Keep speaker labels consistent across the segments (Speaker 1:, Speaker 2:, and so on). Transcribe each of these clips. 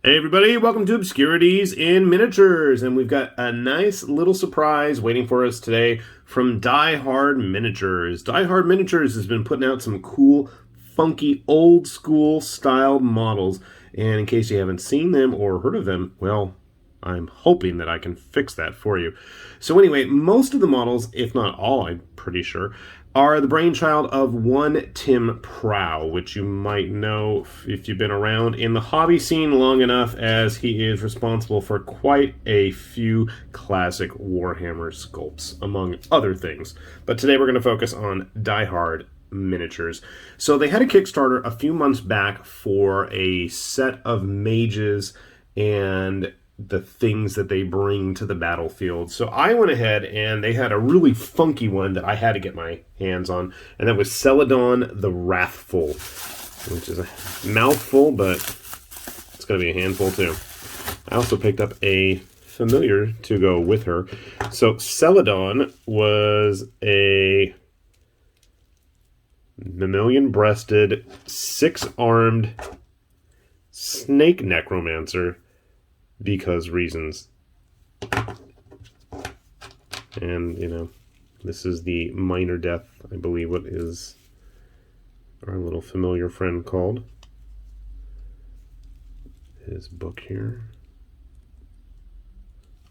Speaker 1: Hey everybody, welcome to Obscurities in Miniatures, and we've got a nice little surprise waiting for us today from Diehard Miniatures. Diehard Miniatures has been putting out some cool, funky, old school style models, and in case you haven't seen them or heard of them, well, I'm hoping that I can fix that for you. So anyway, most of the models, if not all, I'm pretty sure, are the brainchild of one Tim Prow, which you might know if you've been around in the hobby scene long enough, as he is responsible for quite a few classic Warhammer sculpts, among other things. But today we're going to focus on Diehard Miniatures. So they had a Kickstarter a few months back for a set of mages and the things that they bring to the battlefield. So I went ahead and they had a really funky one that I had to get my hands on, and that was Seladon the Wrathful, which is a mouthful, but it's going to be a handful too. I also picked up a familiar to go with her. So Seladon was a mammalian-breasted, six-armed snake necromancer, because reasons. And, you know, this is the minor death, I believe, what is our little familiar friend called. His book here.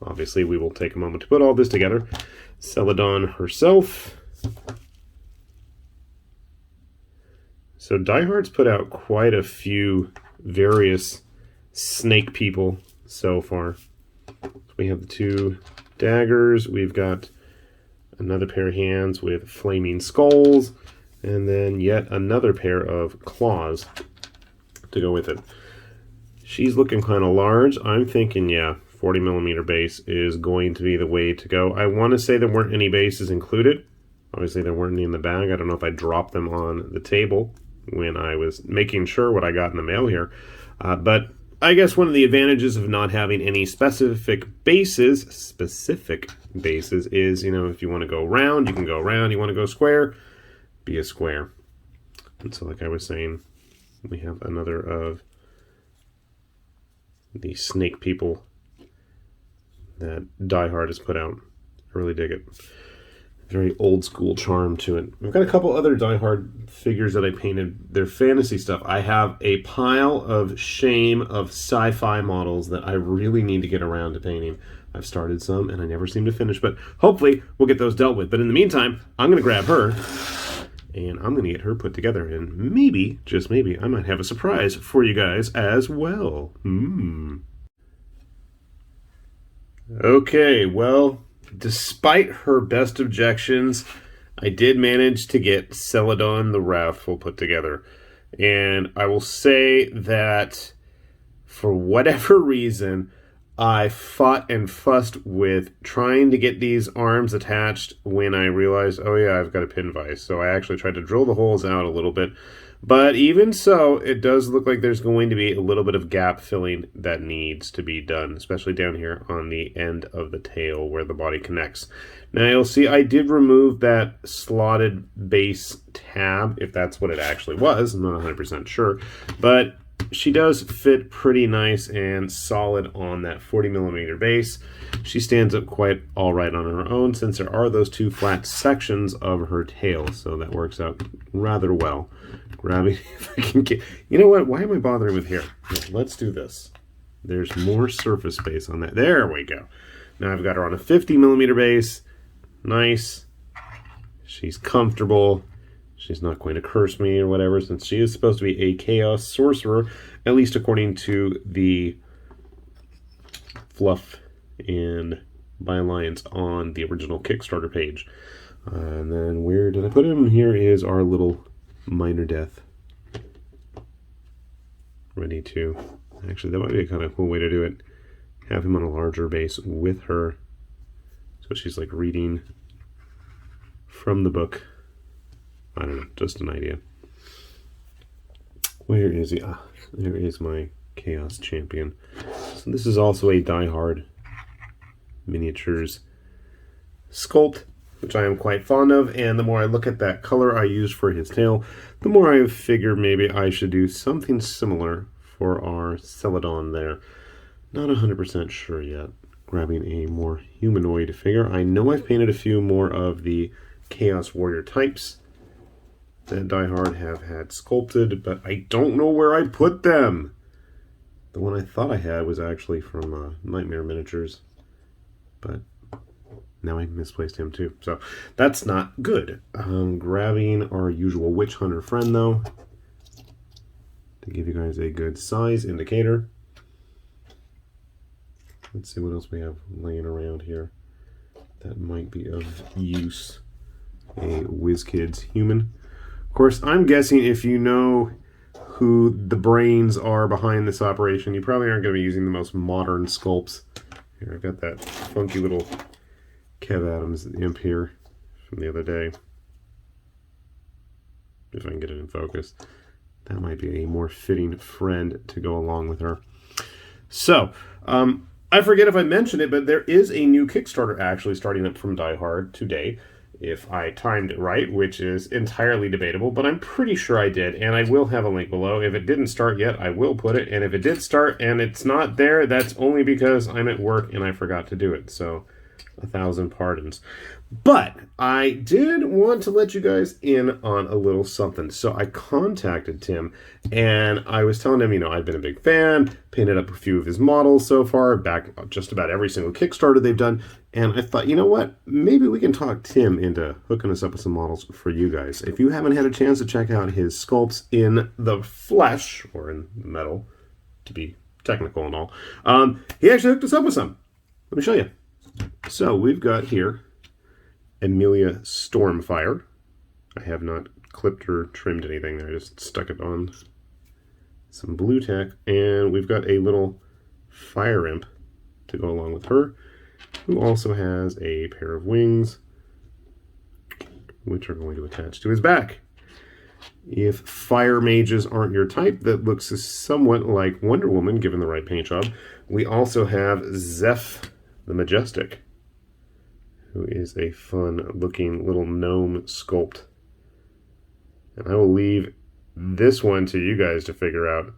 Speaker 1: Obviously, we will take a moment to put all this together. Seladon herself. So Diehard's put out quite a few various snake people so far. We have the two daggers, we've got another pair of hands with flaming skulls, and then yet another pair of claws to go with it. She's looking kind of large. I'm thinking, yeah, 40mm base is going to be the way to go. I want to say there weren't any bases included. Obviously there weren't any in the bag. I don't know if I dropped them on the table when I was making sure what I got in the mail here. But I guess one of the advantages of not having any specific bases is, you know, if you want to go round, you can go round. You want to go square, be a square. And so, like I was saying, we have another of the snake people that Diehard has put out. I really dig it. Very old school charm to it. We've got a couple other Diehard figures that I painted. They're fantasy stuff. I have a pile of shame of sci-fi models that I really need to get around to painting. I've started some and I never seem to finish, but hopefully we'll get those dealt with. But in the meantime, I'm going to grab her and I'm going to get her put together, and maybe, just maybe, I might have a surprise for you guys as well. Okay, well, despite her best objections, I did manage to get Seladon the Wrathful put together. And I will say that for whatever reason, I fought and fussed with trying to get these arms attached when I realized, oh yeah, I've got a pin vise. So I actually tried to drill the holes out a little bit. But even so, it does look like there's going to be a little bit of gap filling that needs to be done, especially down here on the end of the tail where the body connects. Now you'll see I did remove that slotted base tab, if that's what it actually was. I'm not 100% sure, but she does fit pretty nice and solid on that 40mm base. She stands up quite all right on her own, since there are those two flat sections of her tail, so that works out rather well. Grabbing, if I can get, you know what, why am I bothering with here? Let's do this. There's more surface space on that. There we go. Now I've got her on a 50mm base. Nice. She's comfortable. She's not going to curse me or whatever, since she is supposed to be a chaos sorcerer, at least according to the fluff and bylines on the original Kickstarter page. And then where did I put him? Here is our little minor death. Ready to... Actually, that might be a kind of cool way to do it. Have him on a larger base with her. So she's like reading from the book. I don't know, just an idea. Where is he? Ah, there is my Chaos Champion. So this is also a Diehard Miniatures sculpt, which I am quite fond of, and the more I look at that color I used for his tail, the more I figure maybe I should do something similar for our Seladon there. Not 100% sure yet. Grabbing a more humanoid figure. I know I've painted a few more of the Chaos Warrior types that Diehard have had sculpted, but I don't know where I put them. The one I thought I had was actually from Nightmare Miniatures, but now I misplaced him too. So that's not good. Grabbing our usual Witch Hunter friend though, to give you guys a good size indicator. Let's see what else we have laying around here that might be of use. A WizKids human. Of course, I'm guessing if you know who the brains are behind this operation, you probably aren't going to be using the most modern sculpts. Here, I've got that funky little Kev Adams imp here from the other day. If I can get it in focus. That might be a more fitting friend to go along with her. So, I forget if I mentioned it, but there is a new Kickstarter actually starting up from Diehard today. If I timed it right, which is entirely debatable, but I'm pretty sure I did, and I will have a link below. If it didn't start yet, I will put it, and if it did start and it's not there, that's only because I'm at work and I forgot to do it, so 1,000 pardons. But I did want to let you guys in on a little something. So I contacted Tim, and I was telling him, you know, I've been a big fan, painted up a few of his models so far, back just about every single Kickstarter they've done, and I thought, you know what, maybe we can talk Tim into hooking us up with some models for you guys. If you haven't had a chance to check out his sculpts in the flesh, or in metal, to be technical and all, he actually hooked us up with some. Let me show you. So we've got here Amelia Stormfire. I have not clipped or trimmed anything there. I just stuck it on some blue tack. And we've got a little fire imp to go along with her, who also has a pair of wings, which are going to attach to his back. If fire mages aren't your type, that looks somewhat like Wonder Woman, given the right paint job. We also have Zeph the Majestic, who is a fun-looking little gnome sculpt. And I will leave this one to you guys to figure out.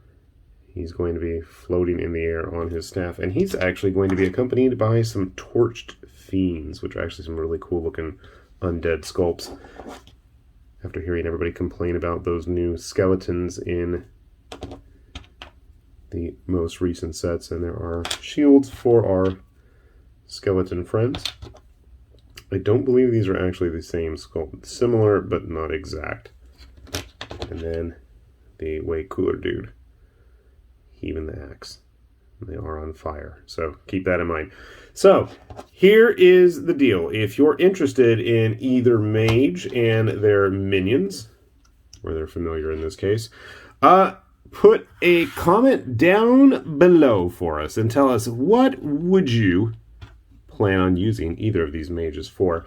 Speaker 1: He's going to be floating in the air on his staff, and he's actually going to be accompanied by some torched fiends, which are actually some really cool-looking undead sculpts. After hearing everybody complain about those new skeletons in the most recent sets, and there are shields for our skeleton friends. I don't believe these are actually the same sculpt. Similar, but not exact. And then the way cooler dude, heaving the axe. They are on fire, so keep that in mind. So, here is the deal. If you're interested in either mage and their minions, or their familiar in this case, put a comment down below for us and tell us, what would you plan on using either of these mages for?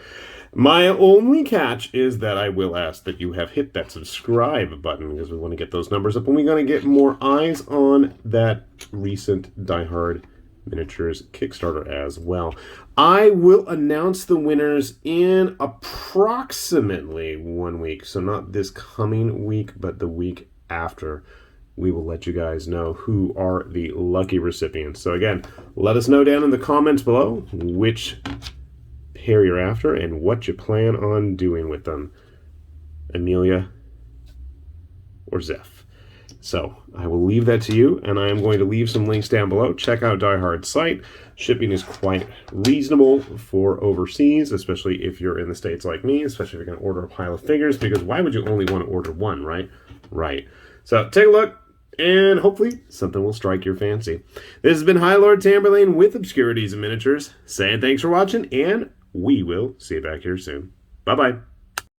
Speaker 1: My only catch is that I will ask that you have hit that subscribe button, because we want to get those numbers up, and we're going to get more eyes on that recent Diehard Miniatures Kickstarter as well. I will announce the winners in approximately 1 week, so not this coming week, but the week after. We will let you guys know who are the lucky recipients. So again, let us know down in the comments below which pair you're after and what you plan on doing with them. Amelia or Zeph. So I will leave that to you, and I am going to leave some links down below. Check out Diehard's site. Shipping is quite reasonable for overseas, especially if you're in the States like me, especially if you're going to order a pile of figures, because why would you only want to order one, right? Right. So take a look, and hopefully something will strike your fancy. This has been High Lord Tamberlane with Obscurities and Miniatures, saying thanks for watching, and we will see you back here soon. Bye-bye.